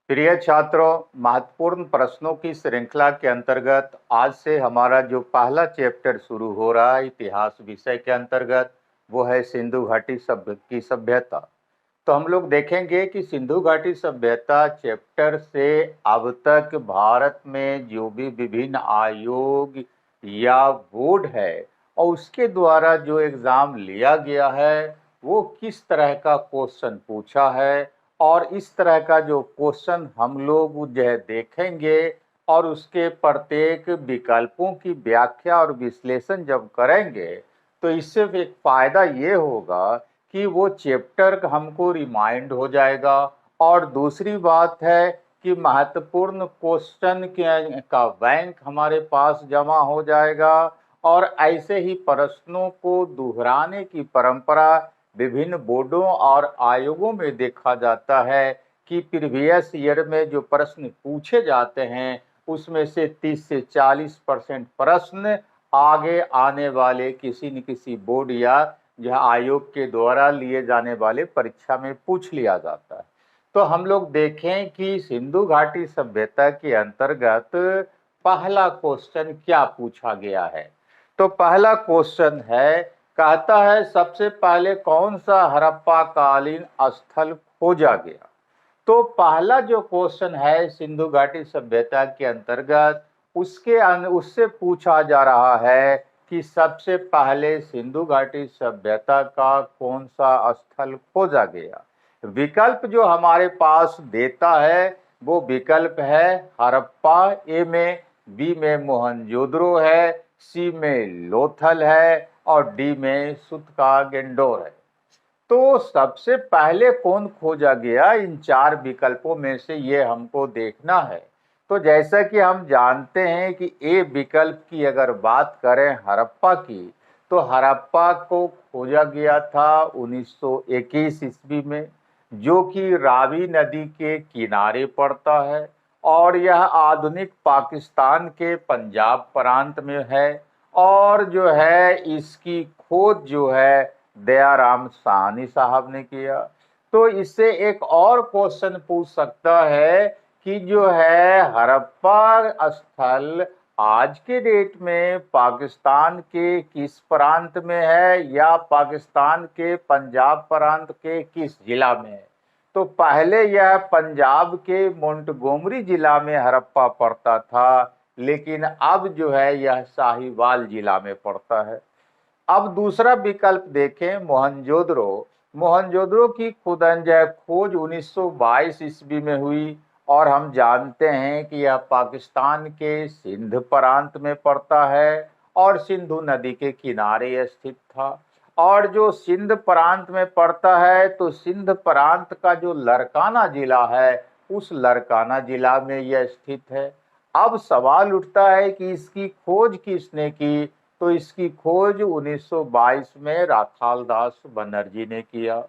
प्रिय छात्रों, महत्वपूर्ण प्रश्नों की श्रृंखला के अंतर्गत आज से हमारा जो पहला चैप्टर शुरू हो रहा है इतिहास विषय के अंतर्गत, वो है सिंधु घाटी की सभ्यता। तो हम लोग देखेंगे कि सिंधु घाटी सभ्यता चैप्टर से अब तक भारत में जो भी विभिन्न आयोग या बोर्ड है और उसके द्वारा जो एग्जाम लिया गया है वो किस तरह का क्वेश्चन पूछा है, और इस तरह का जो क्वेश्चन हम लोग जो है देखेंगे और उसके प्रत्येक विकल्पों की व्याख्या और विश्लेषण जब करेंगे तो इससे एक फायदा ये होगा कि वो चैप्टर हमको रिमाइंड हो जाएगा। और दूसरी बात है कि महत्वपूर्ण क्वेश्चन का बैंक हमारे पास जमा हो जाएगा। और ऐसे ही प्रश्नों को दोहराने की परंपरा विभिन्न बोर्डों और आयोगों में देखा जाता है कि प्रीवियस ईयर में जो प्रश्न पूछे जाते हैं उसमें से 30 से 40% प्रश्न आगे आने वाले किसी न किसी बोर्ड या जो आयोग के द्वारा लिए जाने वाले परीक्षा में पूछ लिया जाता है। तो हम लोग देखें कि सिंधु घाटी सभ्यता के अंतर्गत पहला क्वेश्चन क्या पूछा गया है। तो पहला क्वेश्चन है, कहता है सबसे पहले कौन सा हड़प्पा कालीन स्थल खोजा गया। तो पहला जो क्वेश्चन है सिंधु घाटी सभ्यता के अंतर्गत उससे पूछा जा रहा है कि सबसे पहले सिंधु घाटी सभ्यता का कौन सा स्थल खोजा गया। विकल्प जो हमारे पास देता है वो विकल्प है हड़प्पा ए में, बी में मोहनजोदड़ो है, सी में लोथल है और डी में सूत्का-गिंडोर है। तो सबसे पहले कौन खोजा गया, इन चार विकल्पों में से ये हमको देखना है। तो जैसा कि हम जानते हैं कि ए विकल्प की अगर बात करें हड़प्पा की, तो हड़प्पा को खोजा गया था 1921 ईस्वी में, जो कि रावी नदी के किनारे पड़ता है और यह आधुनिक पाकिस्तान के पंजाब प्रांत में है। और जो है इसकी खोज जो है दयाराम साहनी साहब ने किया। तो इससे एक और क्वेश्चन पूछ सकता है कि जो है हड़प्पा स्थल आज के डेट में पाकिस्तान के किस प्रांत में है या पाकिस्तान के पंजाब प्रांत के किस जिला में है। तो पहले यह पंजाब के मोंटगोमरी जिला में हड़प्पा पड़ता था, लेकिन अब जो है यह साहिवाल जिला में पड़ता है। अब दूसरा विकल्प देखें मोहनजोदड़ो। मोहनजोदड़ो की खोज 1922 ईस्वी में हुई और हम जानते हैं कि यह पाकिस्तान के सिंध प्रांत में पड़ता है और सिंधु नदी के किनारे स्थित था। और जो सिंध प्रांत में पड़ता है तो सिंध प्रांत का जो लरकाना जिला है उस लरकाना जिला में यह स्थित है। अब सवाल उठता है कि इसकी खोज किसने की। तो इसकी खोज 1922 में राखाल दास बनर्जी ने किया।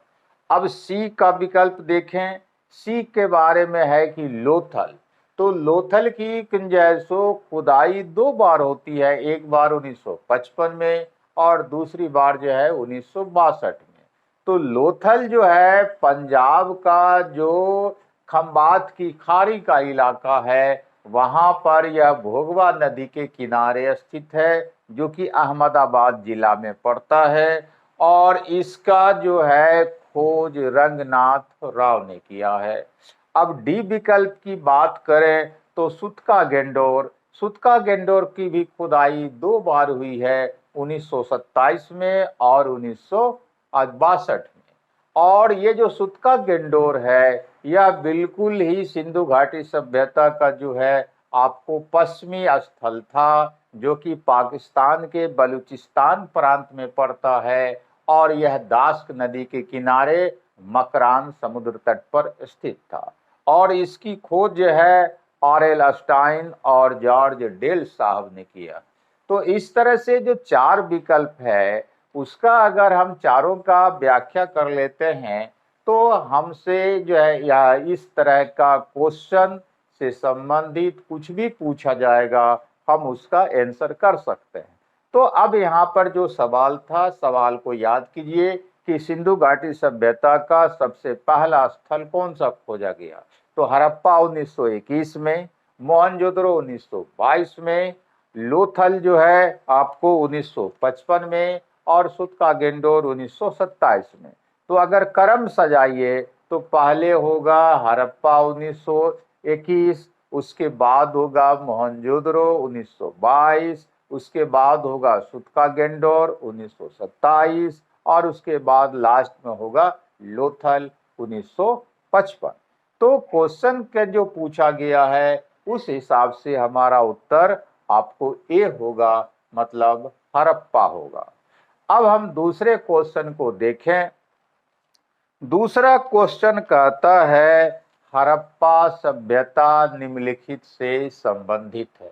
अब सी का विकल्प देखें, सी के बारे में है कि लोथल। तो लोथल की किंजैसो खुदाई दो बार होती है, एक बार 1955 में और दूसरी बार जो है 1962 में। तो लोथल जो है पंजाब का जो खंबात की खाड़ी का इलाका है, वहां पर यह भोगवा नदी के किनारे स्थित है, जो कि अहमदाबाद जिला में पड़ता है। और इसका जो है खोज रंगनाथ राव ने किया है। अब डी विकल्प की बात करें तो सूत्का-गिंडोर की भी खुदाई दो बार हुई है, 1927 में और 1962 में। और ये जो सूत्का-गिंडोर है यह बिल्कुल ही सिंधु घाटी सभ्यता का जो है आपको पश्चिमी स्थल था, जो कि पाकिस्तान के बलूचिस्तान प्रांत में पड़ता है और यह दास्क नदी के किनारे मकरान समुद्र तट पर स्थित था। और इसकी खोज जो है R.L. अस्टाइन और जॉर्ज डेल साहब ने किया। तो इस तरह से जो चार विकल्प है उसका अगर हम चारों का व्याख्या कर लेते हैं तो हमसे जो है या इस तरह का क्वेश्चन से संबंधित कुछ भी पूछा जाएगा हम उसका आंसर कर सकते हैं। तो अब यहाँ पर जो सवाल था, सवाल को याद कीजिए कि सिंधु घाटी सभ्यता का सबसे पहला स्थल कौन सा खोजा गया। तो हड़प्पा 1921 में, मोहनजोदड़ो 1922 में, लोथल जो है आपको 1955 में और सूत्का-गिंडोर 1927 में। तो अगर क्रम सजाइए तो पहले होगा हड़प्पा 1921, उसके बाद होगा मोहनजोदड़ो 1922, उसके बाद होगा सूत्का-गिंडोर 1927 और उसके बाद लास्ट में होगा लोथल 1955। तो क्वेश्चन के जो पूछा गया है उस हिसाब से हमारा उत्तर आपको ए होगा, मतलब हड़प्पा होगा। अब हम दूसरे क्वेश्चन को देखें। दूसरा क्वेश्चन कहता है हड़प्पा सभ्यता निम्नलिखित से संबंधित है।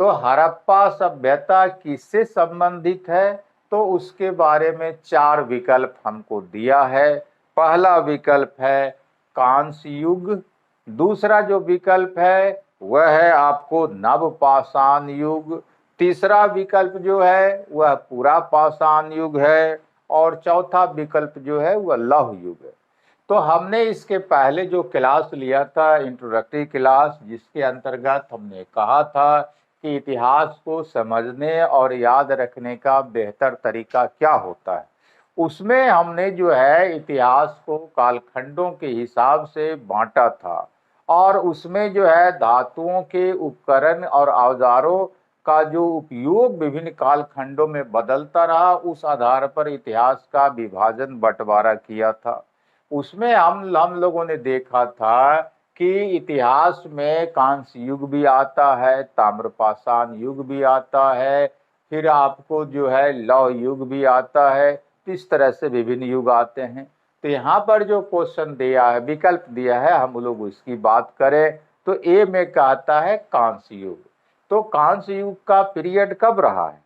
तो हड़प्पा सभ्यता किससे संबंधित है, तो उसके बारे में 4 विकल्प हमको दिया है। पहला विकल्प है कांस्य युग, दूसरा जो विकल्प है वह है आपको नवपाषाण युग, तीसरा विकल्प जो है वह पुरापाषाण युग है और चौथा विकल्प जो है वह लौह युग है। तो हमने इसके पहले जो क्लास लिया था, इंट्रोडक्टरी क्लास, जिसके अंतर्गत हमने कहा था कि इतिहास को समझने और याद रखने का बेहतर तरीका क्या होता है, उसमें हमने जो है इतिहास को कालखंडों के हिसाब से बांटा था और उसमें जो है धातुओं के उपकरण और औजारों का जो उपयोग विभिन्न कालखंडों में बदलता रहा, उस आधार पर इतिहास का विभाजन बंटवारा किया था। उसमें हम लोगों ने देखा था कि इतिहास में कांस्य युग भी आता है, ताम्रपाषाण युग भी आता है, फिर आपको जो है लौह युग भी आता है। इस तरह से विभिन्न युग आते हैं। तो यहाँ पर जो क्वेश्चन दिया है, विकल्प दिया है, हम लोग उसकी बात करें तो ए में कहता है कांस्य युग। तो कांस्य युग का पीरियड कब रहा है,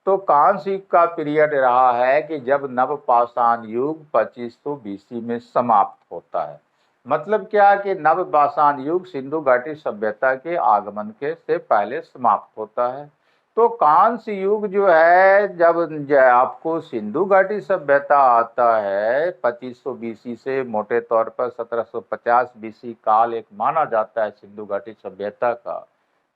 तो कांस्य युग का पीरियड रहा है कि जब नवपाषाण युग 2500 बीसी में समाप्त होता है। मतलब क्या कि नवपाषाण युग सिंधु घाटी सभ्यता के आगमन के से पहले समाप्त होता है। तो कांस्य युग जो है जब आपको सिंधु घाटी सभ्यता आता है 2500 बीसी से, मोटे तौर पर 1750 बीसी काल एक माना जाता है सिंधु घाटी सभ्यता का।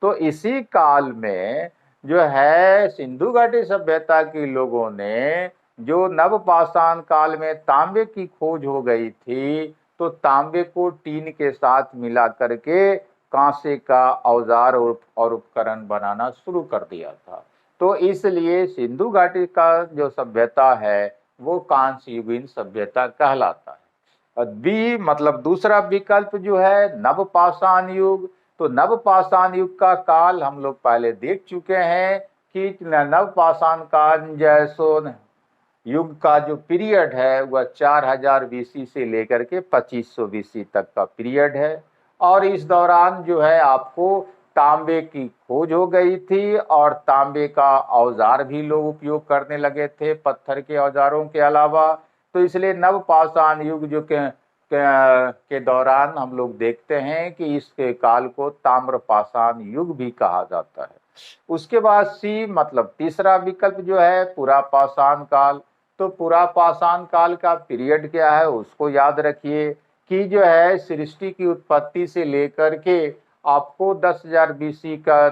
तो इसी काल में जो है सिंधु घाटी सभ्यता के लोगों ने जो नवपाषाण काल में तांबे की खोज हो गई थी, तो तांबे को टीन के साथ मिला करके कांसे का औजार और उपकरण बनाना शुरू कर दिया था। तो इसलिए सिंधु घाटी का जो सभ्यता है वो कांस्य युगीन सभ्यता कहलाता है। बी मतलब दूसरा विकल्प जो है नवपाषाण युग। तो नवपाषाण युग का काल हम लोग पहले देख चुके हैं कि नवपाषाण काल जैसो युग का जो पीरियड है वह 4000 बीसी से लेकर के 2500 बीसी तक का पीरियड है। और इस दौरान जो है आपको तांबे की खोज हो गई थी और तांबे का औजार भी लोग उपयोग करने लगे थे पत्थर के औजारों के अलावा। तो इसलिए नवपाषाण युग जो के दौरान हम लोग देखते हैं कि इसके काल को ताम्रपाषाण युग भी कहा जाता है। उसके बाद सी मतलब तीसरा विकल्प जो है पुरापाषाण काल। तो पुरापाषाण काल का पीरियड क्या है उसको याद रखिए कि जो है सृष्टि की उत्पत्ति से लेकर के आपको 10,000 बीसी का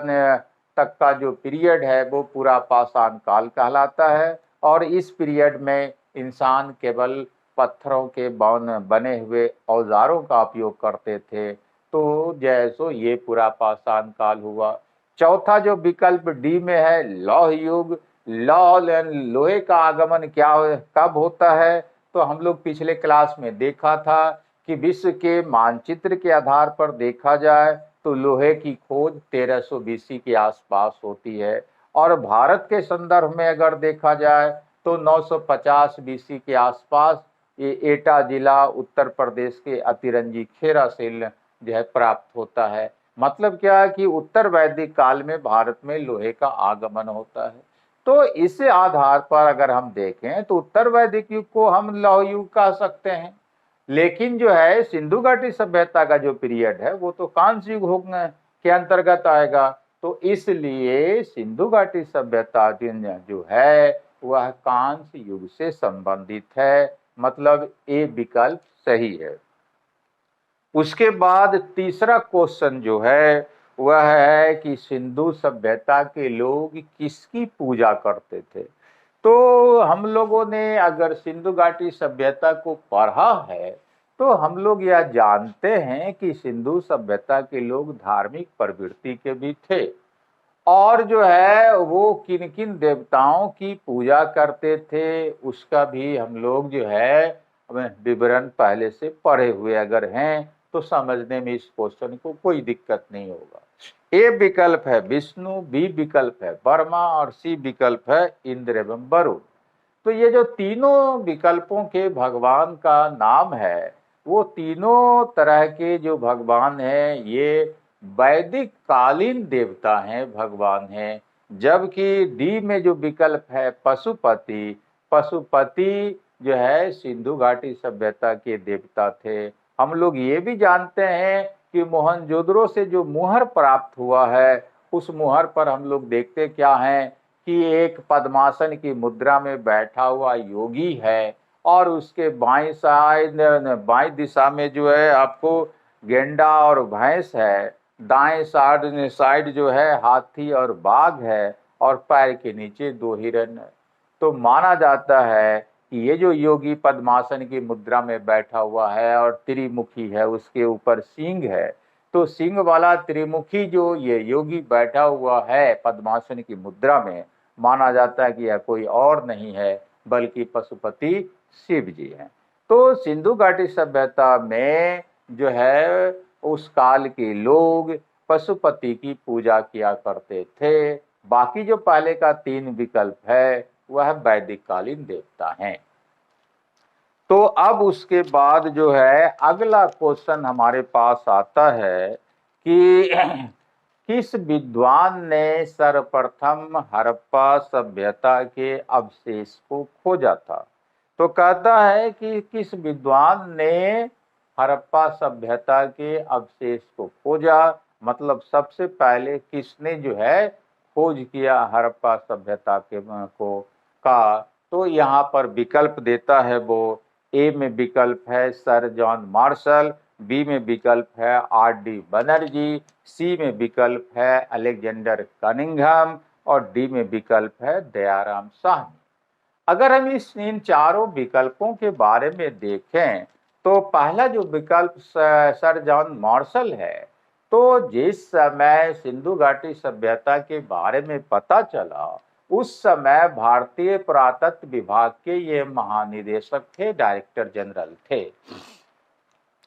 तक का जो पीरियड है वो पुरापाषाण काल कहलाता है। और इस पीरियड में इंसान केवल पत्थरों के बने हुए औजारों का उपयोग करते थे। तो जैसो ये पुरापाषाण काल हुआ। चौथा जो विकल्प डी में है लौह युग। लोहे का आगमन कब होता है, तो हम लोग पिछले क्लास में देखा था कि विश्व के मानचित्र के आधार पर देखा जाए तो लोहे की खोज 1300 बीसी के आसपास होती है और भारत के संदर्भ में अगर देखा जाए तो 950 बीसी के आसपास ये एटा जिला उत्तर प्रदेश के अतिरंजी खेरा से जो है प्राप्त होता है। मतलब क्या है कि उत्तर वैदिक काल में भारत में लोहे का आगमन होता है। तो इस आधार पर अगर हम देखें तो उत्तर वैदिक युग को हम लौह युग कह सकते हैं, लेकिन जो है सिंधु घाटी सभ्यता का जो पीरियड है वो तो कांस्य युग के अंतर्गत आएगा। तो इसलिए सिंधु घाटी सभ्यता जो है वह कांस्य युग से संबंधित है। मतलब ए विकल्प सही है। उसके बाद तीसरा क्वेश्चन जो है वह है कि सिंधु सभ्यता के लोग किसकी पूजा करते थे। तो हम लोगों ने अगर सिंधु घाटी सभ्यता को पढ़ा है तो हम लोग यह जानते हैं कि सिंधु सभ्यता के लोग धार्मिक प्रवृत्ति के भी थे, और जो है वो किन किन देवताओं की पूजा करते थे उसका भी हम लोग जो है विवरण पहले से पढ़े हुए अगर हैं तो समझने में इस क्वेश्चन को कोई दिक्कत नहीं होगा। ए विकल्प है विष्णु, बी विकल्प है ब्रह्मा और सी विकल्प है इंद्र एवं वरुण। तो ये जो तीनों विकल्पों के भगवान का नाम है वो तीनों तरह के जो भगवान हैं ये वैदिक कालीन देवता हैं, भगवान हैं। जबकि डी में जो विकल्प है पशुपति, पशुपति जो है सिंधु घाटी सभ्यता के देवता थे। हम लोग ये भी जानते हैं कि मोहनजोदड़ो से जो मुहर प्राप्त हुआ है उस मुहर पर हम लोग देखते क्या हैं कि एक पद्मासन की मुद्रा में बैठा हुआ योगी है और उसके बाईं साइड बाईं दिशा में जो है आपको गेंडा और भैंस है, दाएं साइड जो है हाथी और बाघ है और पैर के नीचे दो हिरन है। तो माना जाता है कि ये जो योगी पद्मासन की मुद्रा में बैठा हुआ है और त्रिमुखी है, उसके ऊपर सींग है, तो सिंह वाला त्रिमुखी जो ये योगी बैठा हुआ है पद्मासन की मुद्रा में, माना जाता है कि यह कोई और नहीं है बल्कि पशुपति शिव जी हैं। तो सिंधु घाटी सभ्यता में जो है उस काल के लोग पशुपति की पूजा किया करते थे। बाकी जो पहले का तीन विकल्प है वह वैदिक कालीन देवता हैं। तो अब उसके बाद जो है अगला क्वेश्चन हमारे पास आता है कि किस विद्वान ने सर्वप्रथम हड़प्पा सभ्यता के अवशेष को खोजा था। तो कहता है कि किस विद्वान ने हड़प्पा सभ्यता के अवशेष को खोजा, मतलब सबसे पहले किसने जो है खोज किया हड़प्पा सभ्यता के को का। तो यहाँ पर विकल्प देता है वो, ए में विकल्प है सर जॉन मार्शल, बी में विकल्प है आर.डी. बनर्जी, सी में विकल्प है अलेक्जेंडर कनिंघम और डी में विकल्प है दयाराम साहनी। अगर हम इन चारों विकल्पों के बारे में देखें तो पहला जो विकल्प सर जॉन मार्शल है, तो जिस समय सिंधु घाटी सभ्यता के बारे में पता चला उस समय भारतीय पुरातत्व विभाग के ये महानिदेशक थे, डायरेक्टर जनरल थे।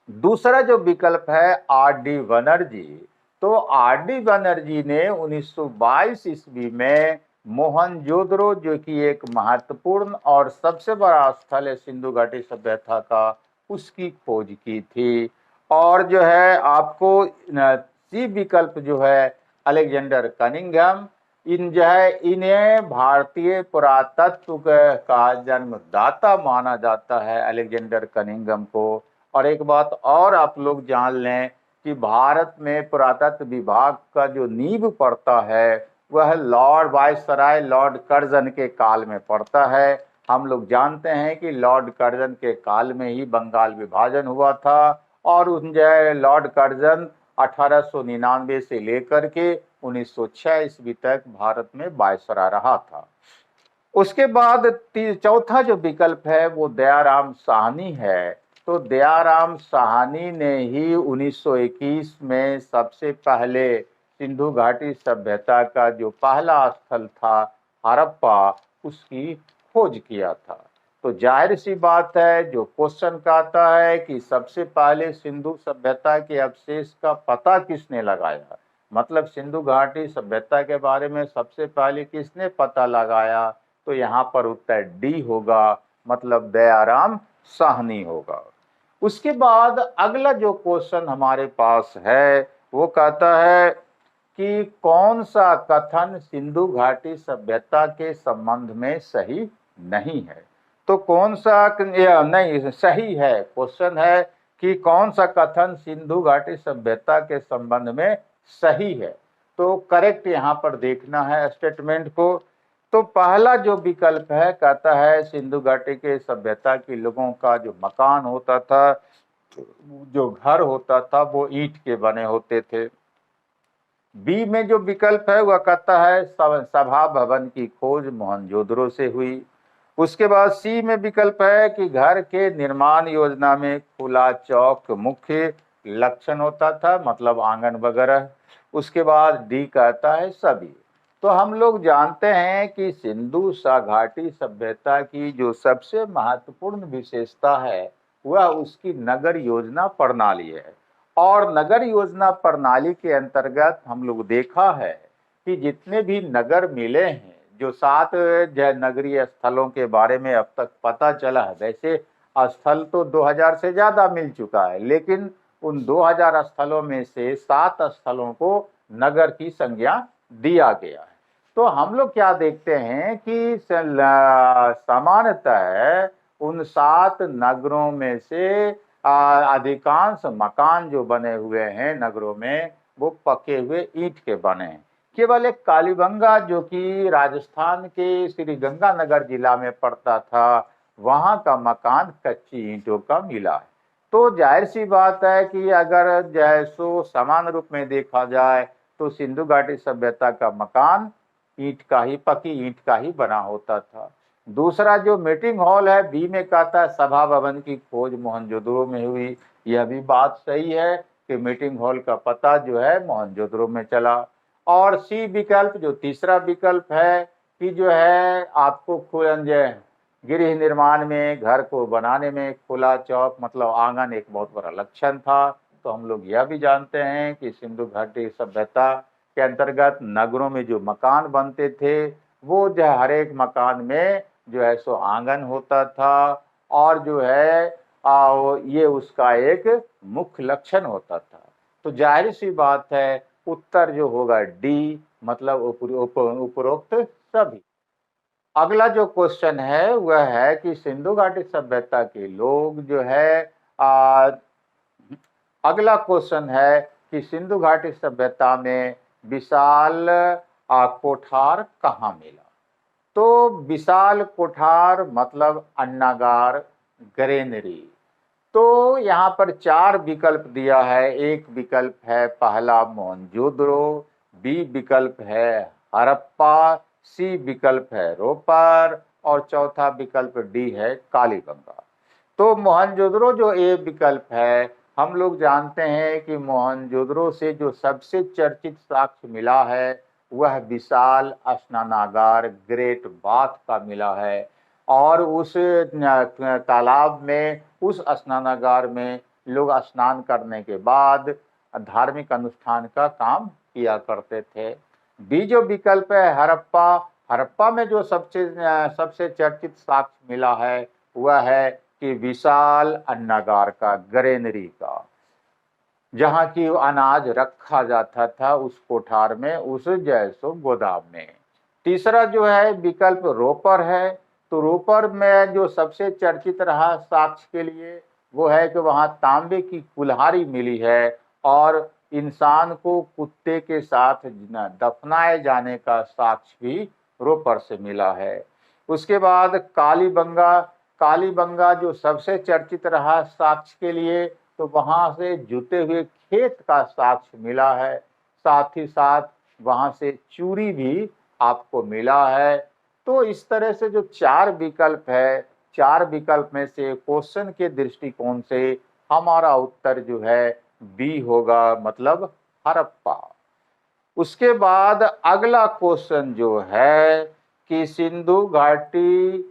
दूसरा जो विकल्प है आर.डी. बनर्जी, तो आर.डी. बनर्जी ने 1922 ईस्वी में मोहनजोदड़ो जो कि एक महत्वपूर्ण और सबसे बड़ा स्थल है सिंधु घाटी सभ्यता का, उसकी खोज की थी। और जो है आपको सी विकल्प जो है अलेक्जेंडर कनिंघम, इन जो है इन्हें भारतीय पुरातत्व का जन्मदाता माना जाता है, अलेक्जेंडर कनिंघम को। और एक बात और आप लोग जान लें कि भारत में पुरातत्व विभाग का जो नींव पड़ता है वह लॉर्ड वायसराय लॉर्ड कर्जन के काल में पड़ता है। हम लोग जानते हैं कि लॉर्ड कर्जन के काल में ही बंगाल विभाजन हुआ था और उन जो है लॉर्ड कर्जन 1899 से लेकर के 1906 ईस्वी तक भारत में वायसराय रहा था। उसके बाद चौथा जो विकल्प है वो दयाराम साहनी है। तो दयाराम साहनी ने ही 1921 में सबसे पहले सिंधु घाटी सभ्यता का जो पहला स्थल था हड़प्पा, उसकी खोज किया था। तो जाहिर सी बात है जो क्वेश्चन कहता है कि सबसे पहले सिंधु सभ्यता के अवशेष का पता किसने लगाया, मतलब सिंधु घाटी सभ्यता के बारे में सबसे पहले किसने पता लगाया, तो यहाँ पर उत्तर डी होगा, मतलब दयाराम साहनी होगा। उसके बाद अगला जो क्वेश्चन हमारे पास है वो कहता है कि कौन सा कथन सिंधु घाटी सभ्यता के संबंध में सही नहीं है। तो कौन सा नहीं सही है, क्वेश्चन है कि कौन सा कथन सिंधु घाटी सभ्यता के संबंध में सही है। तो करेक्ट यहाँ पर देखना है स्टेटमेंट को तो पहला जो विकल्प है कहता है सिंधु घाटी के सभ्यता के लोगों का जो मकान होता था, जो घर होता था, वो ईंट के बने होते थे। बी में जो विकल्प है वह कहता है सभा भवन की खोज मोहनजोदड़ो से हुई। उसके बाद सी में विकल्प है कि घर के निर्माण योजना में खुला चौक मुख्य लक्षण होता था, मतलब आंगन वगैरह। उसके बाद डी कहता है सभी। तो हम लोग जानते हैं कि सिंधु घाटी सभ्यता की जो सबसे महत्वपूर्ण विशेषता है वह उसकी नगर योजना प्रणाली है। और नगर योजना प्रणाली के अंतर्गत हम लोग देखा है कि जितने भी नगर मिले हैं, जो 7 नगरीय स्थलों के बारे में अब तक पता चला है, वैसे स्थल तो 2000 से ज्यादा मिल चुका है, लेकिन उन 2000 स्थलों में से 7 स्थलों को नगर की संज्ञा दिया गया है। तो हम लोग क्या देखते हैं कि सामान्यतः उन 7 नगरों में से अधिकांश मकान जो बने हुए हैं नगरों में वो पके हुए ईंट के बने हैं। केवल एक कालीबंगा जो कि राजस्थान के श्री गंगानगर जिला में पड़ता था, वहां का मकान कच्ची ईंटों का मिला है। तो जाहिर सी बात है कि अगर जैसो समान रूप में देखा जाए तो सिंधु घाटी सभ्यता का मकान ईंट का ही, पकी ईंट का ही बना होता था। दूसरा जो मीटिंग हॉल है, बी में कहता है सभा भवन की खोज मोहनजोदड़ो में हुई। यह भी बात सही है कि मीटिंग हॉल का पता जो है मोहनजोदड़ो में चला। और सी विकल्प जो तीसरा विकल्प है कि जो है आपको गृह निर्माण में, घर को बनाने में खुला चौक मतलब आंगन एक बहुत बड़ा लक्षण था। तो हम लोग यह भी जानते हैं कि सिंधु घाटी सभ्यता के अंतर्गत नगरों में जो मकान बनते थे वो जो हर एक मकान में जो है सो आंगन होता था, और जो है ये उसका एक मुख्य लक्षण होता था। तो जाहिर सी बात है उत्तर जो होगा डी, मतलब उपरोक्त सभी। अगला जो क्वेश्चन है वह है कि सिंधु घाटी सभ्यता के लोग जो है अगला क्वेश्चन है कि सिंधु घाटी सभ्यता में विशाल कोठार कहाँ मिला। तो विशाल कोठार मतलब अन्नागार, ग्रेनरी। तो यहाँ पर 4 विकल्प दिया है। एक विकल्प है पहला मोहनजोदड़ो, बी विकल्प है हड़प्पा, सी विकल्प है रोपर और चौथा विकल्प डी है कालीबंगा। तो मोहनजोदड़ो जो ए विकल्प है, हम लोग जानते हैं कि मोहनजोदड़ो से जो सबसे चर्चित साक्ष्य मिला है वह विशाल स्नानागार, ग्रेट बाथ का मिला है। और उस तालाब में, उस स्नानागार में लोग स्नान करने के बाद धार्मिक अनुष्ठान का काम किया करते थे। बी जो विकल्प है हड़प्पा, हड़प्पा में जो सबसे चर्चित साक्ष्य मिला है वह है कि विशाल अन्नागार का, ग्रेनरी का, जहां की अनाज रखा जाता था उस कोठार में, उस जैसो गोदाम में। तीसरा जो है विकल्प रोपर है। तो रोपर में जो सबसे चर्चित रहा साक्ष्य के लिए वो है कि वहां तांबे की कुल्हाड़ी मिली है और इंसान को कुत्ते के साथ दफनाए जाने का साक्ष्य भी रोपर से मिला है। उसके बाद कालीबंगा, कालीबंगा जो सबसे चर्चित रहा साक्ष्य के लिए, तो वहां से जुते हुए खेत का साक्ष्य मिला है। साथ ही साथ वहां से चूड़ी भी आपको मिला है। तो इस तरह से जो 4 विकल्प है, 4 विकल्प में से क्वेश्चन के दृष्टिकोण से हमारा उत्तर जो है बी होगा, मतलब हड़प्पा। उसके बाद अगला क्वेश्चन जो है कि सिंधु घाटी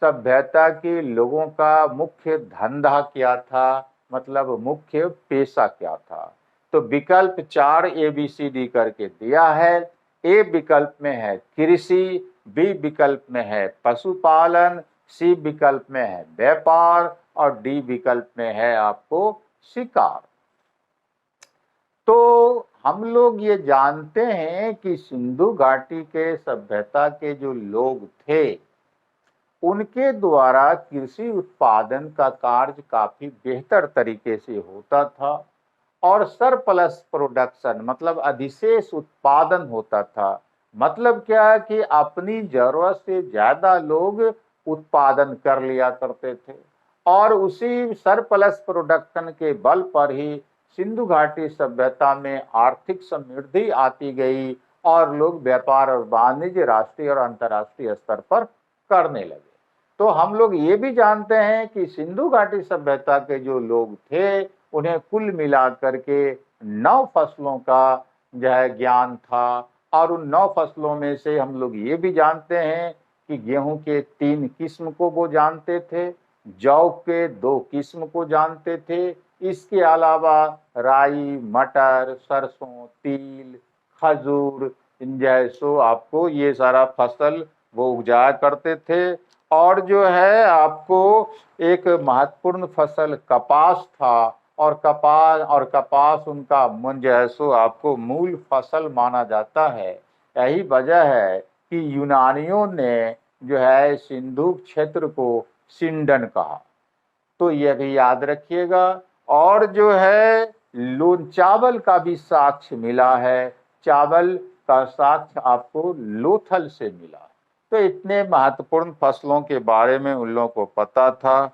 सभ्यता के लोगों का मुख्य धंधा क्या था, मतलब मुख्य पेशा क्या था। तो विकल्प 4 ABCD करके दिया है। ए विकल्प में है कृषि, बी विकल्प में है पशुपालन, सी विकल्प में है व्यापार और डी विकल्प में है आपको शिकार। तो हम लोग ये जानते हैं कि सिंधु घाटी के सभ्यता के जो लोग थे उनके द्वारा कृषि उत्पादन का कार्य काफी बेहतर तरीके से होता था और सरप्लस प्रोडक्शन मतलब अधिशेष उत्पादन होता था, मतलब क्या है कि अपनी जरूरत से ज्यादा लोग उत्पादन कर लिया करते थे और उसी सरप्लस प्रोडक्शन के बल पर ही सिंधु घाटी सभ्यता में आर्थिक समृद्धि आती गई और लोग व्यापार और वाणिज्य राष्ट्रीय और अंतर्राष्ट्रीय स्तर पर करने लगे। तो हम लोग ये भी जानते हैं कि सिंधु घाटी सभ्यता के जो लोग थे उन्हें कुल मिलाकर के 9 फसलों का जो है ज्ञान था और उन 9 फसलों में से हम लोग ये भी जानते हैं कि गेहूं के 3 किस्म को वो जानते थे, जौ के 2 किस्म को जानते थे, इसके अलावा राई, मटर, सरसों, तिल, खजूर जैसो आपको ये सारा फसल वो उगाया करते थे। और जो है आपको एक महत्वपूर्ण फसल कपास था और कपास उनका जो है सो आपको मूल फसल माना जाता है। यही वजह है कि यूनानियों ने जो है सिंधु क्षेत्र को सिंडन कहा, तो यह भी याद रखिएगा। और जो है लोन चावल का भी साक्ष्य मिला है, चावल का साक्ष्य आपको लोथल से मिला। तो इतने महत्वपूर्ण फसलों के बारे में उन लोगों को पता था।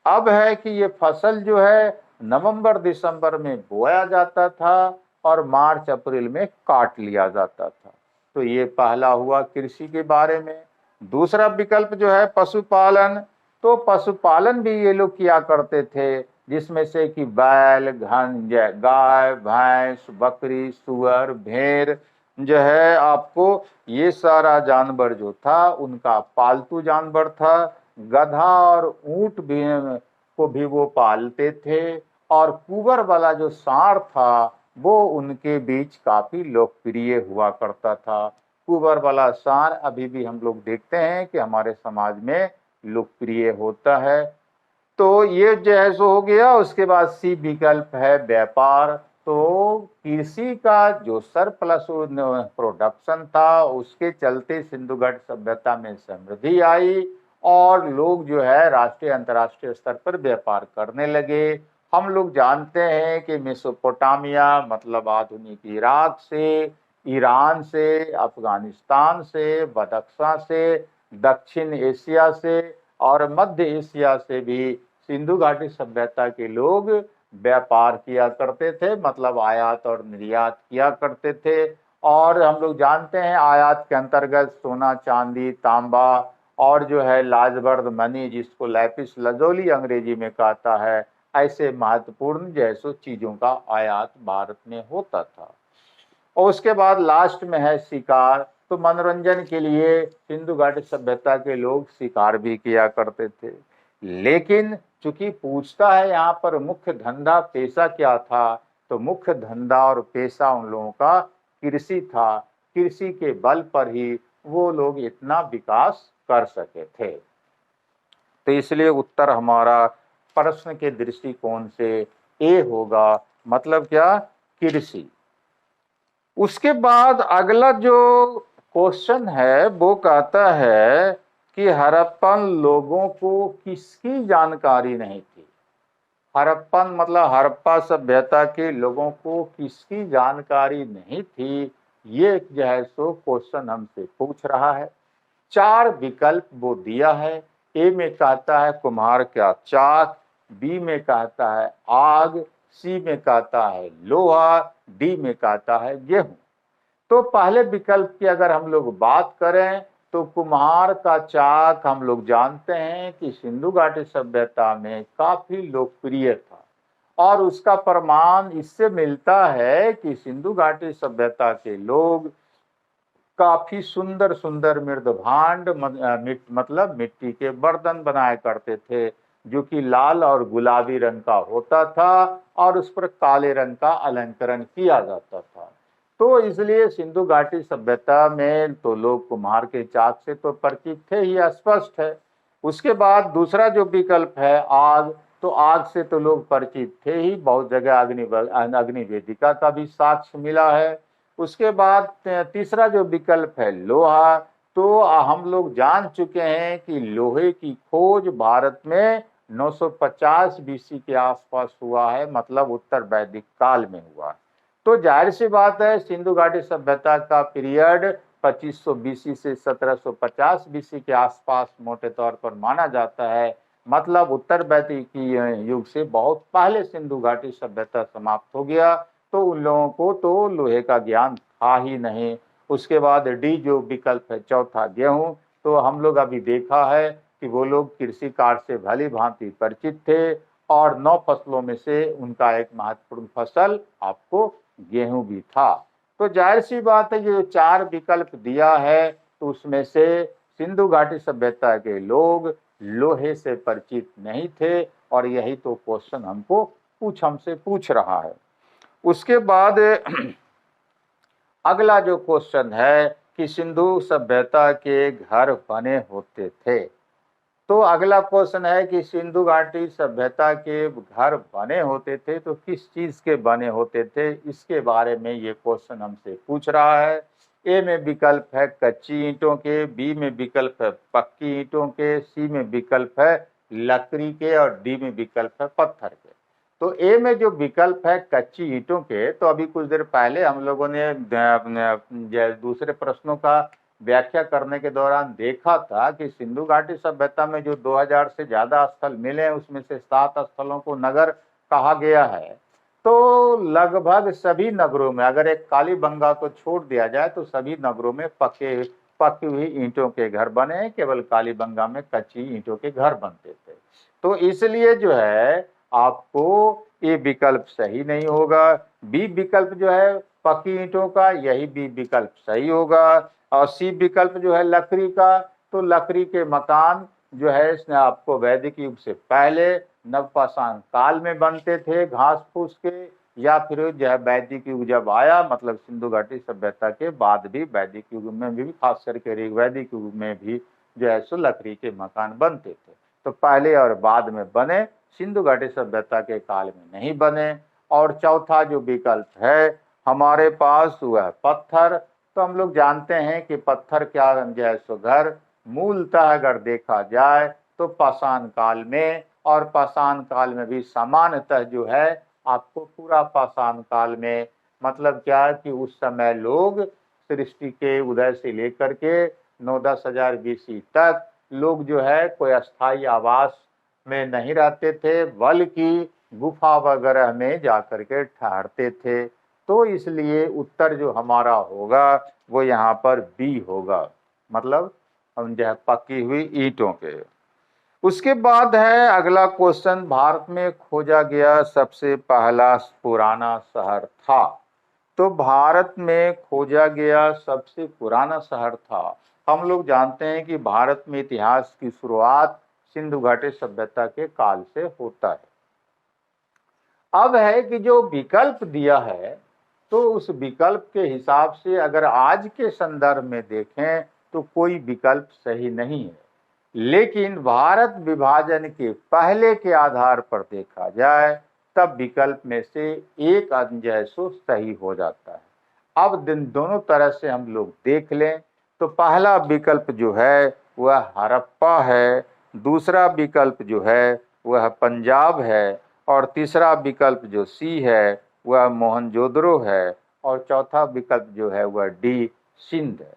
अब है कि ये फसल जो है नवंबर दिसंबर में बोया जाता था और मार्च अप्रैल में काट लिया जाता था। तो ये पहला हुआ कृषि के बारे में। दूसरा विकल्प जो है पशुपालन, तो पशुपालन भी ये लोग किया करते थे, जिसमें से कि बैल, गाय, भैंस, बकरी, सुअर, भेड़ जो है आपको ये सारा जानवर जो था उनका पालतू जानवर था। गधा और ऊंट भी को भी वो पालते थे और कुंवर वाला जो सांड था वो उनके बीच काफी लोकप्रिय हुआ करता था। कुंवर वाला सांड अभी भी हम लोग देखते हैं कि हमारे समाज में लोकप्रिय होता है। तो ये जो है सो हो गया। उसके बाद सी विकल्प है व्यापार। तो कृषि का जो सरप्लस प्रोडक्शन था उसके चलते सिंधु घाटी सभ्यता में समृद्धि आई और लोग जो है राष्ट्रीय अंतर्राष्ट्रीय स्तर पर व्यापार करने लगे। हम लोग जानते हैं कि मेसोपोटामिया मतलब आधुनिक इराक से, ईरान से, अफगानिस्तान से, बदख्शां से, दक्षिण एशिया से और मध्य एशिया से भी सिंधु घाटी सभ्यता के लोग व्यापार किया करते थे, मतलब आयात और निर्यात किया करते थे। और हम लोग जानते हैं आयात के अंतर्गत सोना, चांदी, तांबा और जो है लाजवर्द मनी, जिसको लैपिस लजोली अंग्रेजी में कहता है, ऐसे महत्वपूर्ण जैसो चीजों का आयात भारत में होता था। और उसके बाद लास्ट में है शिकार। तो मनोरंजन के लिए सिंधु घाटी सभ्यता के लोग शिकार भी किया करते थे। लेकिन चूंकि पूछता है यहाँ पर मुख्य धंधा पेशा क्या था, तो मुख्य धंधा और पेशा उन लोगों का कृषि था। कृषि के बल पर ही वो लोग इतना विकास कर सके थे। तो इसलिए उत्तर हमारा प्रश्न के दृष्टिकोण से ए होगा, मतलब क्या, कृषि। उसके बाद अगला जो क्वेश्चन है वो कहता है कि हड़प्पन लोगों को किसकी जानकारी नहीं थी। हड़प्पन मतलब हड़प्पा सभ्यता के लोगों को किसकी जानकारी नहीं थी, ये जो है सो क्वेश्चन हमसे पूछ रहा है। 4 विकल्प वो दिया है। ए में कहता है कुम्हार का चाक, बी में कहता है आग, सी में कहता है लोहा, डी में कहता है गेहूं। तो पहले विकल्प की अगर हम लोग बात करें तो कुम्हार का चाक हम लोग जानते हैं कि सिंधु घाटी सभ्यता में काफी लोकप्रिय था और उसका प्रमाण इससे मिलता है कि सिंधु घाटी सभ्यता के लोग काफी सुंदर सुंदर मृदभांड मतलब मिट्टी के बर्तन बनाया करते थे, जो कि लाल और गुलाबी रंग का होता था और उस पर काले रंग का अलंकरण किया जाता था। तो इसलिए सिंधु घाटी सभ्यता में तो लोग कुम्हार के चाक से तो परिचित थे ही, स्पष्ट है। उसके बाद दूसरा जो विकल्प है आग, तो आग से तो लोग परिचित थे ही, बहुत जगह अग्नि वेदिका का भी साक्ष्य मिला है। उसके बाद तीसरा जो विकल्प है लोहा, तो हम लोग जान चुके हैं कि लोहे की खोज भारत में 950 बीसी के आसपास हुआ है, मतलब उत्तर वैदिक काल में हुआ। तो जाहिर सी बात है सिंधु घाटी सभ्यता का पीरियड 2500 बीसी से 1750 बीसी के आसपास मोटे तौर पर माना जाता है। मतलब उत्तर वैदिकीय युग से बहुत पहले सिंधु घाटी सभ्यता समाप्त हो गया। तो उन लोगों को तो लोहे का ज्ञान था ही नहीं। उसके बाद डी जो विकल्प है चौथा गेहूं, तो हम लोग अभी देखा है कि वो लोग कृषि कार्य से भली भांति परिचित थे और 9 फसलों में से उनका एक महत्वपूर्ण फसल आपको गेहूं भी था। तो जाहिर सी बात है, ये जो 4 विकल्प दिया है तो उसमें से सिंधु घाटी सभ्यता के लोग लोहे से परिचित नहीं थे और यही तो क्वेश्चन हमसे पूछ रहा है। उसके बाद अगला जो क्वेश्चन है कि सिंधु सभ्यता के घर बने होते थे। तो अगला क्वेश्चन है कि सिंधु घाटी सभ्यता के घर बने होते थे तो किस चीज के बने होते थे, इसके बारे में ये क्वेश्चन हमसे पूछ रहा है। ए में विकल्प है कच्ची ईंटों के, बी में विकल्प है पक्की ईंटों के, सी में विकल्प है लकड़ी के और डी में विकल्प है पत्थर के। तो ए में जो विकल्प है कच्ची ईंटों के, तो अभी कुछ देर पहले हम लोगों ने दूसरे प्रश्नों का व्याख्या करने के दौरान देखा था कि सिंधु घाटी सभ्यता में जो 2000 से ज्यादा स्थल मिले हैं उसमें से 7 स्थलों को नगर कहा गया है। तो लगभग सभी नगरों में अगर एक कालीबंगा को छोड़ दिया जाए तो सभी नगरों में पकी हुई ईंटों के घर बने हैं, केवल कालीबंगा में कच्ची ईंटों के घर बनते थे। तो इसलिए जो है आपको ये विकल्प सही नहीं होगा। बी विकल्प जो है पक्की ईंटों का, यही बी विकल्प सही होगा। और सी विकल्प जो है लकड़ी का, तो लकड़ी के मकान जो है इसने आपको वैदिक युग से पहले नवपाषाण काल में बनते थे घास फूस के, या फिर जो है वैदिक युग जब आया मतलब सिंधु घाटी सभ्यता के बाद भी वैदिक युग में भी खास करके वैदिक युग में भी जो है सो लकड़ी के मकान बनते थे। तो पहले और बाद में बने, सिंधु घाटी सभ्यता के काल में नहीं बने। और चौथा जो विकल्प है हमारे पास वह पत्थर। तो हम लोग जानते हैं कि पत्थर क्या जो है सो घर मूलतः अगर देखा जाए तो पाषाण काल में, और पाषाण काल में भी सामान्यतः जो है आपको पूरा पाषाण काल में मतलब क्या कि उस समय लोग सृष्टि के उदय से लेकर के 9-10 हजार बीसी तक लोग जो है कोई अस्थायी आवास में नहीं रहते थे बल्कि गुफा वगैरह में जाकर के ठहरते थे। तो इसलिए उत्तर जो हमारा होगा वो यहाँ पर बी होगा, मतलब हम जो है पकी हुई ईंटों के। उसके बाद है अगला क्वेश्चन, भारत में खोजा गया सबसे पहला पुराना शहर था। तो भारत में खोजा गया सबसे पुराना शहर था। हम लोग जानते हैं कि भारत में इतिहास की शुरुआत सिंधु घाटी सभ्यता के काल से होता है। अब है कि जो विकल्प दिया है तो उस विकल्प के हिसाब से अगर आज के संदर्भ में देखें तो कोई विकल्प सही नहीं है, लेकिन भारत विभाजन के पहले के आधार पर देखा जाए तब विकल्प में से एक जो है सो सही हो जाता है। अब दोनों तरह से हम लोग देख लें तो पहला विकल्प जो है वह हड़प्पा है, दूसरा विकल्प जो है वह पंजाब है, और तीसरा विकल्प जो सी है वह मोहनजोदड़ो है, और चौथा विकल्प जो है वह डी सिंध है।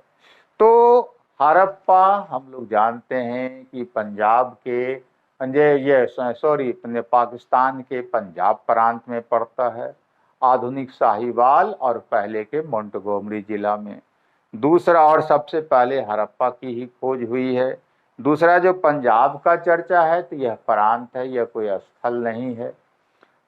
तो हड़प्पा हम लोग जानते हैं कि पंजाब के पाकिस्तान के पंजाब प्रांत में पड़ता है, आधुनिक साहिवाल और पहले के मोंटगोमरी जिला में। दूसरा और सबसे पहले हड़प्पा की ही खोज हुई है। दूसरा जो पंजाब का चर्चा है तो यह प्रांत है, यह कोई स्थल नहीं है।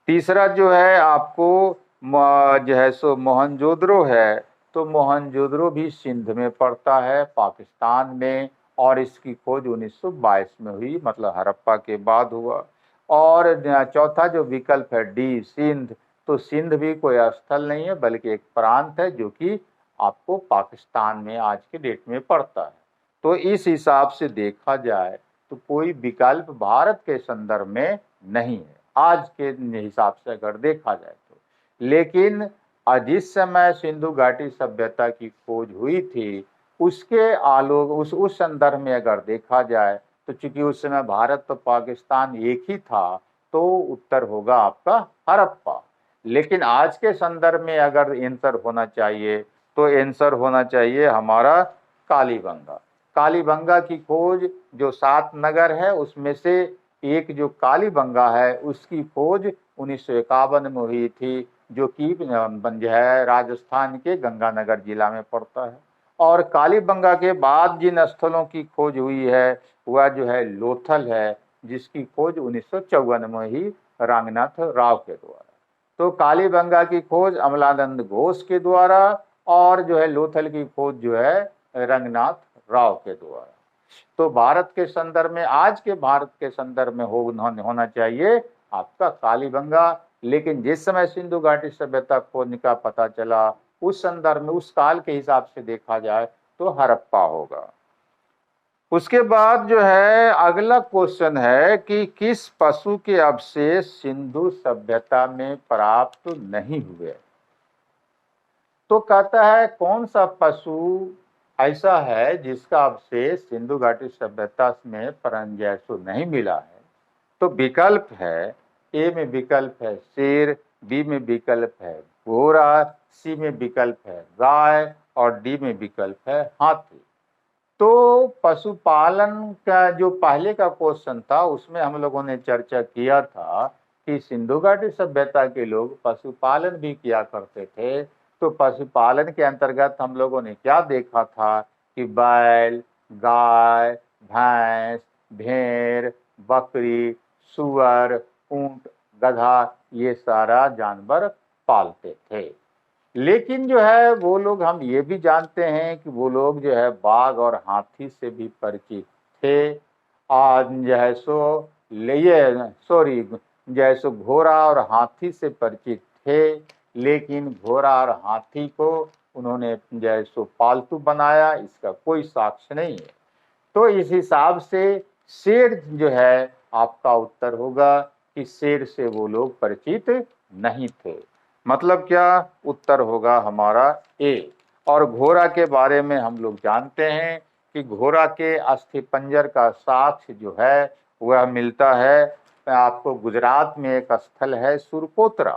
तीसरा जो है आपको जो है सो मोहनजोदड़ो है, तो मोहनजोदड़ो भी सिंध में पड़ता है पाकिस्तान में, और इसकी खोज 1922 में हुई, मतलब हड़प्पा के बाद हुआ। और चौथा जो विकल्प है डी सिंध, तो सिंध भी कोई स्थल नहीं है बल्कि एक प्रांत है जो कि आपको पाकिस्तान में आज के डेट में पड़ता है। तो इस हिसाब से देखा जाए तो कोई विकल्प भारत के संदर्भ में नहीं है आज के हिसाब से अगर देखा जाए तो। लेकिन जिस समय सिंधु घाटी सभ्यता की खोज हुई थी उसके आलोक उस संदर्भ में अगर देखा जाए तो चूंकि उस समय भारत तो पाकिस्तान एक ही था, तो उत्तर होगा आपका हड़प्पा। लेकिन आज के संदर्भ में अगर आंसर होना चाहिए तो आंसर होना चाहिए हमारा कालीबंगा। कालीबंगा की खोज जो 7 नगर है उसमें से एक जो कालीबंगा है उसकी खोज 1951 में हुई थी, जो कि जो है राजस्थान के गंगानगर जिला में पड़ता है। और कालीबंगा के बाद जिन स्थलों की खोज हुई है वह जो है लोथल है, जिसकी खोज 1954 में ही रंगनाथ राव के द्वारा। तो कालीबंगा की खोज अमलानंद घोष के द्वारा और जो है लोथल की खोज जो है रंगनाथ राव के द्वारा। तो भारत के संदर्भ में, आज के भारत के संदर्भ में होना चाहिए आपका कालीबंगा। लेकिन जिस समय सिंधु घाटी सभ्यता खोज का पता चला उस संदर्भ में, उस काल के हिसाब से देखा जाए तो हड़प्पा होगा। उसके बाद जो है अगला क्वेश्चन है कि किस पशु के अवशेष सिंधु सभ्यता में प्राप्त नहीं हुए। तो कहता है कौन सा पशु ऐसा है जिसका अवशेष सिंधु घाटी सभ्यता में परंजैसो नहीं मिला है। तो विकल्प है, ए में विकल्प है शेर, बी में विकल्प है घोड़ा, सी में विकल्प है गाय और डी में विकल्प है हाथी। तो पशुपालन का जो पहले का क्वेश्चन था उसमें हम लोगों ने चर्चा किया था कि सिंधु घाटी सभ्यता के लोग पशुपालन भी किया करते थे। तो पशुपालन के अंतर्गत हम लोगों ने क्या देखा था कि बैल, गाय, भैंस, भेड़, बकरी, सुअर, ऊंट, गधा, ये सारा जानवर पालते थे। लेकिन जो है वो लोग, हम ये भी जानते हैं कि वो लोग जो है बाघ और हाथी से भी परिचित थे। आज जो है सो जैसो घोड़ा और हाथी से परिचित थे, लेकिन घोड़ा और हाथी को उन्होंने जैसो पालतू बनाया, इसका कोई साक्ष्य नहीं है। तो इस हिसाब से शेर जो है आपका उत्तर होगा कि शेर से वो लोग परिचित नहीं थे। मतलब क्या उत्तर होगा हमारा ए। और घोड़ा के बारे में हम लोग जानते हैं कि घोड़ा के अस्थिपंजर का साक्ष्य जो है वह मिलता है आपको गुजरात में, एक स्थल है सुरकोतरा।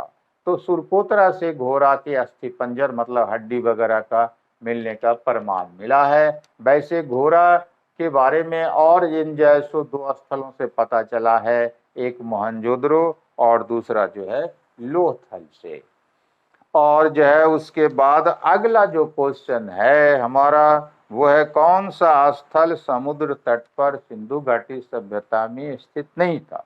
तो सुरकोतरा से घोड़ा के अस्थिपंजर मतलब हड्डी वगैरह का मिलने का प्रमाण मिला है। वैसे घोड़ा के बारे में और इन जैसो 2 स्थलों से पता चला है, एक मोहनजोदड़ो और दूसरा जो है लोथल से। और जो है उसके बाद अगला जो क्वेश्चन है हमारा वो है कौन सा स्थल समुद्र तट पर सिंधु घाटी सभ्यता में स्थित नहीं था।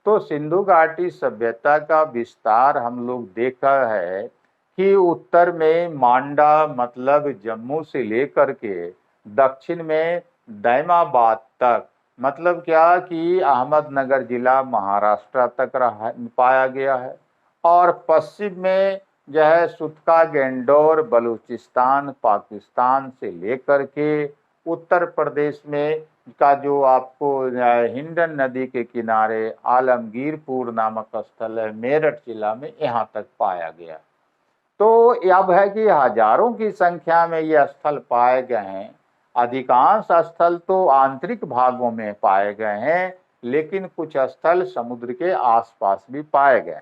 तो सिंधु घाटी सभ्यता का विस्तार हम लोग देखा है कि उत्तर में मांडा मतलब जम्मू से लेकर के दक्षिण में दैमाबाद तक, मतलब क्या कि अहमदनगर जिला महाराष्ट्र तक पाया गया है। और पश्चिम में जो है सुतका गेंडोर बलूचिस्तान पाकिस्तान से लेकर के उत्तर प्रदेश में का जो आपको हिंडन नदी के किनारे आलमगीरपुर नामक स्थल है मेरठ जिला में, यहाँ तक पाया गया। तो अब है कि हजारों की संख्या में ये स्थल पाए गए हैं। अधिकांश स्थल तो आंतरिक भागों में पाए गए हैं, लेकिन कुछ स्थल समुद्र के आसपास भी पाए गए।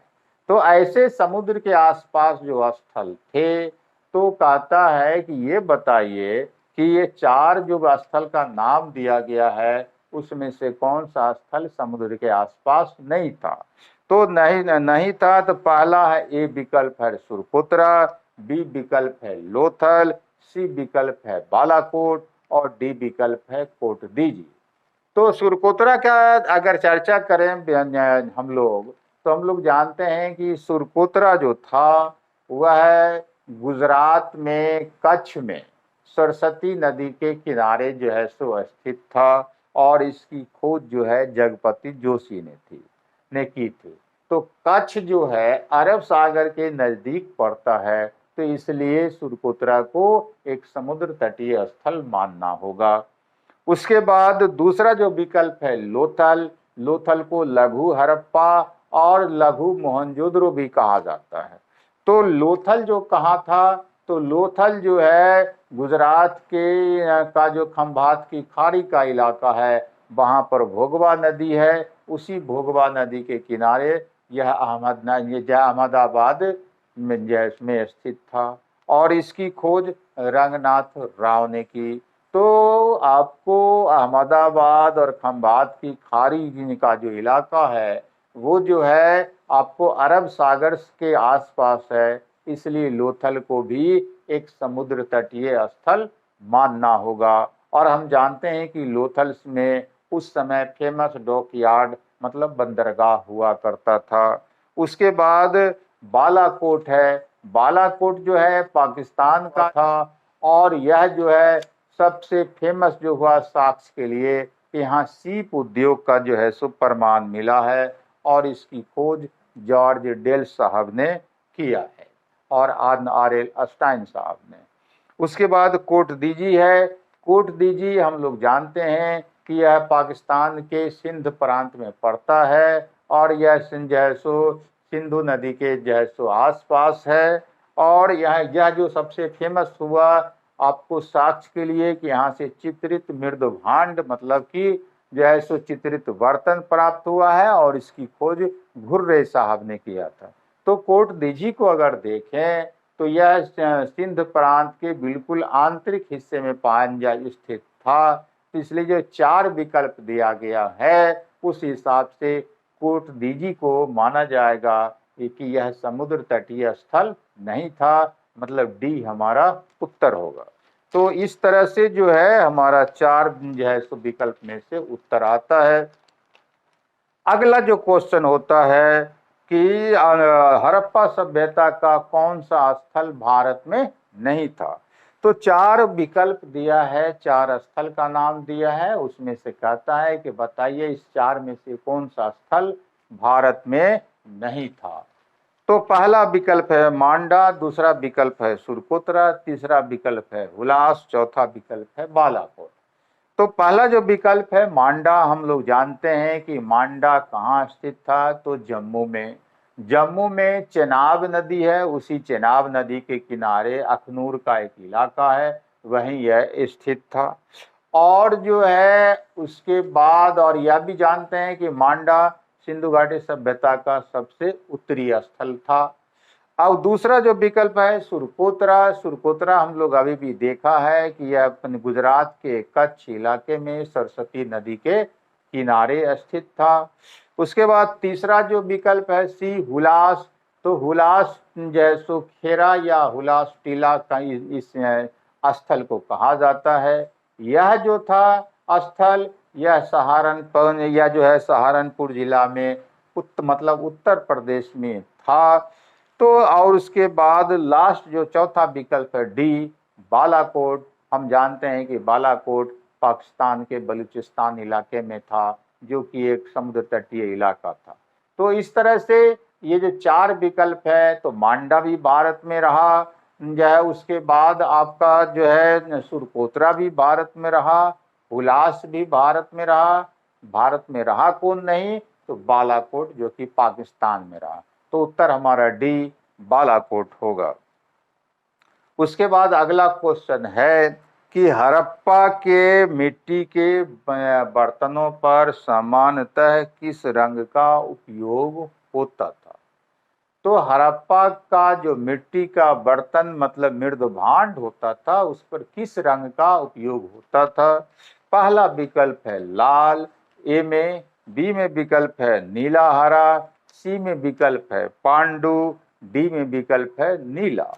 तो ऐसे समुद्र के आसपास जो स्थल थे, तो कहता है कि ये बताइए कि ये 4 जो स्थल का नाम दिया गया है उसमें से कौन सा स्थल समुद्र के आसपास नहीं था। तो नहीं था तो पहला है ए विकल्प है सुरकोतरा, बी विकल्प है लोथल, सी विकल्प है बालाकोट और डी विकल्प है कोटदीजी। तो सुरकोतरा का अगर चर्चा करें हम लोग, तो हम लोग जानते हैं कि सुरकोतरा जो था वह गुजरात में कच्छ में सरस्वती नदी के किनारे जो है सो स्थित था। और इसकी खोज जो है जगपति जोशी ने की थी। तो कच्छ जो है अरब सागर के नजदीक पड़ता है, तो इसलिए सुरकोतरा को एक समुद्र तटीय स्थल मानना होगा। उसके बाद दूसरा जो विकल्प है लोथल, लोथल को लघु हड़प्पा और लघु मोहनजोदड़ो भी कहा जाता है। तो लोथल जो कहाँ था, तो लोथल जो है गुजरात के का जो खंभात की खाड़ी का इलाका है, वहाँ पर भोगवा नदी है। उसी भोगवा नदी के किनारे यह अहमदाबाद में स्थित था। और इसकी खोज रंगनाथ राव ने की। तो आपको अहमदाबाद और खंभात की खाड़ी का जो इलाका है वो जो है आपको अरब सागर के आसपास है, इसलिए लोथल को भी एक समुद्र तटीय स्थल मानना होगा। और हम जानते हैं कि लोथल में उस समय फेमस डॉकयार्ड मतलब बंदरगाह हुआ करता था। उसके बाद बालाकोट है, बालाकोट जो है पाकिस्तान का था, और यह जो है सबसे फेमस जो हुआ साक्ष्य के लिए, यहाँ सीप उद्योग का जो है सो प्रमाण मिला है, और इसकी खोज जॉर्ज डेल साहब ने किया है और R.L. अस्टाइन साहब ने। उसके बाद कोट दीजी है। कोट दीजी हम लोग जानते हैं कि यह पाकिस्तान के सिंध प्रांत में पड़ता है, और यह जो है सो सिंधु नदी के जो है सो आसपास है। और यह जो सबसे फेमस हुआ आपको साक्ष्य के लिए कि यहाँ से चित्रित मृदभांड मतलब कि जो है सो चित्रित बर्तन प्राप्त हुआ है, और इसकी खोज घुर्रे साहब ने किया था। तो कोट दीजी को अगर देखें तो यह सिंध प्रांत के बिल्कुल आंतरिक हिस्से में पांजा स्थित था, इसलिए जो 4 विकल्प दिया गया है उस हिसाब से कोट दीजी को माना जाएगा कि यह समुद्र तटीय स्थल नहीं था, मतलब डी हमारा उत्तर होगा। तो इस तरह से जो है हमारा 4 जो है सो विकल्प में से उत्तर आता है। अगला जो क्वेश्चन होता है कि हड़प्पा सभ्यता का कौन सा स्थल भारत में नहीं था। तो 4 विकल्प दिया है, 4 स्थल का नाम दिया है, उसमें से कहता है कि बताइए इस 4 में से कौन सा स्थल भारत में नहीं था। तो पहला विकल्प है मांडा, दूसरा विकल्प है सुरकोतरा, तीसरा विकल्प है हुलास, चौथा विकल्प है बालाकोट। तो पहला जो विकल्प है मांडा, हम लोग जानते हैं कि मांडा कहाँ स्थित था, तो जम्मू में। जम्मू में चेनाब नदी है, उसी चेनाब नदी के किनारे अखनूर का एक इलाका है, वहीं यह स्थित था। और जो है उसके बाद और यह भी जानते हैं कि मांडा सिंधु घाटी सभ्यता का सबसे उत्तरी स्थल था। अब दूसरा जो विकल्प है सुरकोतरा, सुरकोतरा हम लोग अभी भी देखा है कि यह अपने गुजरात के कच्छ इलाके में सरस्वती नदी के किनारे स्थित था। उसके बाद तीसरा जो विकल्प है सी हुलास, तो हुलास जैसो खेरा या हुलास टीला का इस स्थल को कहा जाता है। यह जो था स्थल यह सहारनपुर या जो है सहारनपुर जिला में मतलब उत्तर प्रदेश में था। तो और उसके बाद लास्ट जो चौथा विकल्प है डी बालाकोट, हम जानते हैं कि बालाकोट पाकिस्तान के बलूचिस्तान इलाके में था, जो कि एक समुद्र तटीय इलाका था। तो इस तरह से ये जो 4 विकल्प है, तो मांडा भी भारत में रहा जो है, उसके बाद आपका जो है सुरकोतरा भी भारत में रहा, हुलास भी भारत में रहा। भारत में रहा कौन नहीं, तो बालाकोट जो कि पाकिस्तान में रहा। तो उत्तर हमारा डी बालाकोट होगा। उसके बाद अगला क्वेश्चन है कि हड़प्पा के मिट्टी के बर्तनों पर सामान्यतः किस रंग का उपयोग होता था। तो हड़प्पा का जो मिट्टी का बर्तन मतलब मृदभांड होता था, उस पर किस रंग का उपयोग होता था। पहला विकल्प है लाल ए में, बी में विकल्प है नीला हरा, सी में विकल्प है पांडु, डी में विकल्प है नीला।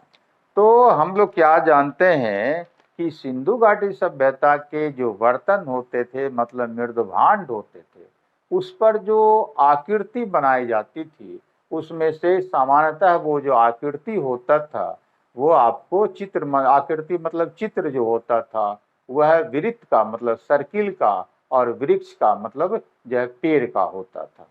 तो हम लोग क्या जानते हैं कि सिंधु घाटी सभ्यता के जो बर्तन होते थे मतलब मृदभांड होते थे, उस पर जो आकृति बनाई जाती थी, उसमें से सामान्यतः वो जो आकृति होता था वो आपको चित्र आकृति मतलब चित्र जो होता था वह वृत्त का मतलब सर्किल का, और वृक्ष का मतलब जो है पेड़ का होता था।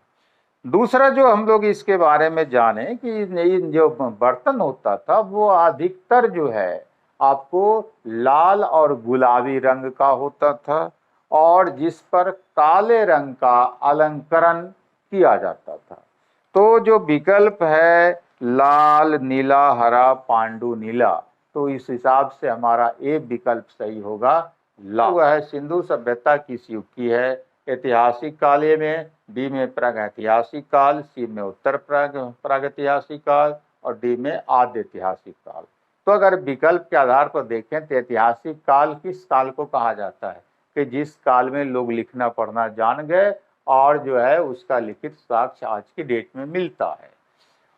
दूसरा जो हम लोग इसके बारे में जाने कि इन जो बर्तन होता था वो अधिकतर जो है आपको लाल और गुलाबी रंग का होता था, और जिस पर काले रंग का अलंकरण किया जाता था। तो जो विकल्प है लाल नीला हरा पांडु नीला, तो इस हिसाब से हमारा ए विकल्प सही होगा लाल। वह सिंधु सभ्यता किस युग की है, ऐतिहासिक काल में, बी में प्रागैतिहासिक काल, सी में उत्तर प्रागैतिहासिक काल, और डी में आद्य ऐतिहासिक काल। तो अगर विकल्प के आधार पर देखें तो ऐतिहासिक काल किस काल को कहा जाता है कि जिस काल में लोग लिखना पढ़ना जान गए और जो है उसका लिखित साक्ष्य आज की डेट में मिलता है।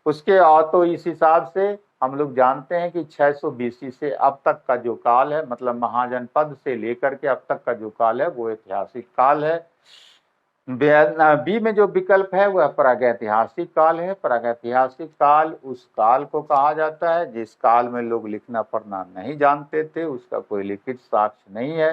उसके और तो इस हिसाब से हम लोग जानते हैं कि 600 बीसी से अब तक का जो काल है, मतलब महाजनपद से लेकर के अब तक का जो काल है वो ऐतिहासिक काल है। बी में जो विकल्प है वह प्रागैतिहासिक काल है। प्रागैतिहासिक काल उस काल को कहा जाता है जिस काल में लोग लिखना पढ़ना नहीं जानते थे, उसका कोई लिखित साक्ष्य नहीं है।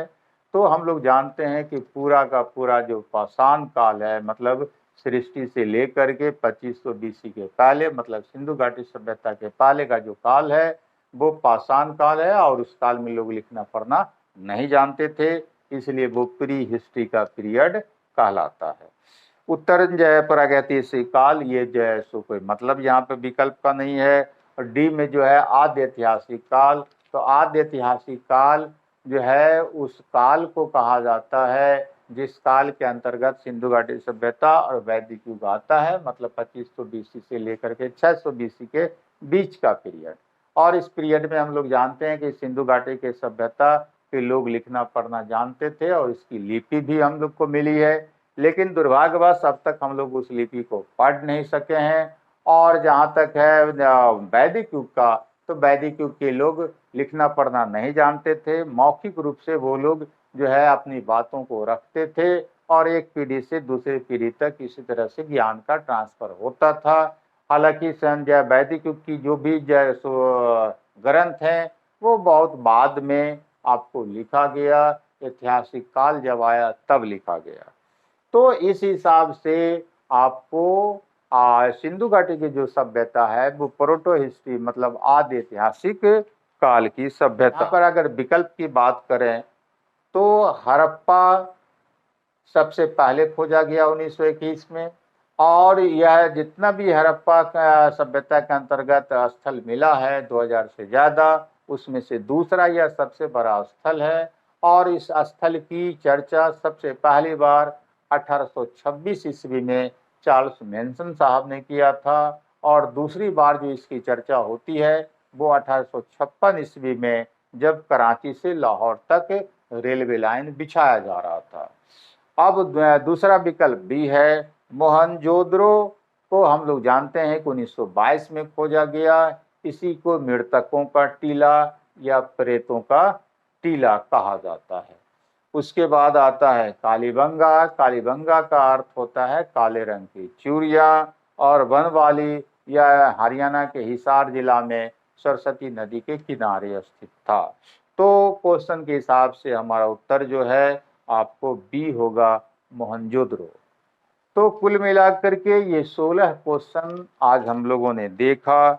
तो हम लोग जानते हैं कि पूरा का पूरा जो पाषाण काल है, मतलब सृष्टि से लेकर के 2500 बीसी के पहले, मतलब सिंधु घाटी सभ्यता के पहले का जो काल है वो पाषाण काल है और उस काल में लोग लिखना पढ़ना नहीं जानते थे, इसलिए वो प्री हिस्ट्री का पीरियड कहलाता है। उत्तर जो है प्रागैतिहासिक काल, ये जो है सो कोई मतलब यहाँ पे विकल्प का नहीं है। और डी में जो है आद्य ऐतिहासिक काल, तो आद्य ऐतिहासिक काल जो है उस काल को कहा जाता है जिस काल के अंतर्गत सिंधु घाटी सभ्यता और वैदिक युग आता है, मतलब 2500 बीसी से लेकर के 600 बीसी के बीच का पीरियड। और इस पीरियड में हम लोग जानते हैं कि सिंधु घाटी के सभ्यता के लोग लिखना पढ़ना जानते थे और इसकी लिपि भी हम लोग को मिली है, लेकिन दुर्भाग्यवश अब तक हम लोग उस लिपि को पढ़ नहीं सके हैं। और जहाँ तक है वैदिक युग का, तो वैदिक युग के लोग लिखना पढ़ना नहीं जानते थे, मौखिक रूप से वो लोग जो है अपनी बातों को रखते थे और एक पीढ़ी से दूसरी पीढ़ी तक इसी तरह से ज्ञान का ट्रांसफर होता था। हालांकि वैदिक युग की जो भी ग्रंथ हैं वो बहुत बाद में आपको लिखा गया, ऐतिहासिक काल जब आया तब लिखा गया। तो इस हिसाब से आपको सिंधु घाटी की जो सभ्यता है वो प्रोटो हिस्ट्री, मतलब आदि ऐतिहासिक काल की सभ्यता। पर अगर विकल्प की बात करें तो हड़प्पा सबसे पहले खोजा गया 1921 में, और यह जितना भी हड़प्पा सभ्यता के अंतर्गत स्थल मिला है 2000 से ज़्यादा, उसमें से दूसरा यह सबसे बड़ा स्थल है। और इस स्थल की चर्चा सबसे पहली बार 1826 ईस्वी में चार्ल्स मैनसन साहब ने किया था, और दूसरी बार जो इसकी चर्चा होती है वो 1856 ईस्वी में, जब कराची से लाहौर तक रेलवे लाइन बिछाया जा रहा था। अब दूसरा विकल्प भी है। मोहनजोदड़ो को हम लोग जानते हैं कि 1922 में खोजा गया, इसी को मृतकों का टीला या प्रेतों का टीला कहा जाता है। उसके बाद आता है कालीबंगा। कालीबंगा का अर्थ होता है काले रंग की चूड़िया, और वनवाली यह हरियाणा के हिसार जिला में सरस्वती नदी के किनारे स्थित था। तो क्वेश्चन के हिसाब से हमारा उत्तर जो है आपको बी होगा, मोहनजोदड़ो। तो कुल मिलाकर के ये 16 क्वेश्चन आज हम लोगों ने देखा।